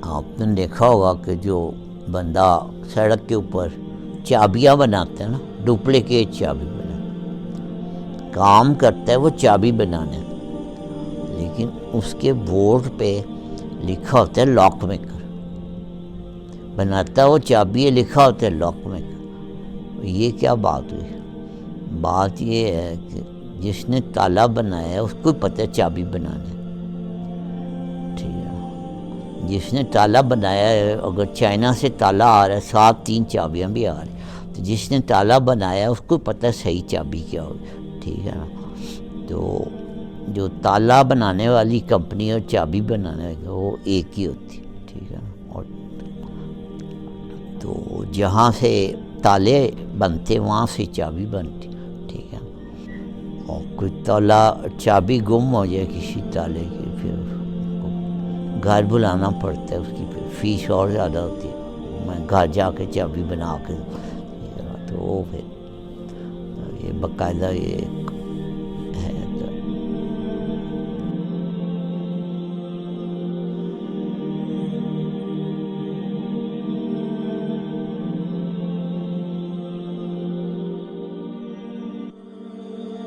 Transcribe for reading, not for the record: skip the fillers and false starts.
آپ نے دیکھا ہوگا کہ جو بندہ سڑک کے اوپر چابیاں بناتا ہے نا، ڈپلیکیٹ چابی بنا کام کرتا ہے وہ چابی بنانے، لیکن اس کے بورڈ پہ لکھا ہوتا ہے لاک میکر، بناتا وہ چابی ہے، لکھا ہوتا ہے لاک میکر۔ یہ کیا بات ہوئی؟ بات یہ ہے کہ جس نے تالا بنایا ہے اس کو پتہ ہے چابی بنانے، ٹھیک ہے، جس نے تالا بنایا ہے، اگر چائنا سے تالا آ رہا ہے، 7 چابیاں بھی آ رہی، تو جس نے تالا بنایا ہے اس کو پتہ ہے صحیح چابی کیا ہوگی، ٹھیک ہے نا۔ تو جو تالا بنانے والی کمپنی اور چابی بنانے والی وہ ایک ہی ہوتی، ٹھیک ہے نا۔ اور تو جہاں سے تالے بنتے وہاں سے چابی بنتی، ٹھیک ہے۔ اور کوئی تالا چابی گم ہو جائے کسی تالے کی، پھر گھر بلانا پڑتا ہے، اس کی پھر فیس اور زیادہ ہوتی ہے، میں گھر جا کے چابی بنا کے، تو وہ پھر یہ باقاعدہ یہ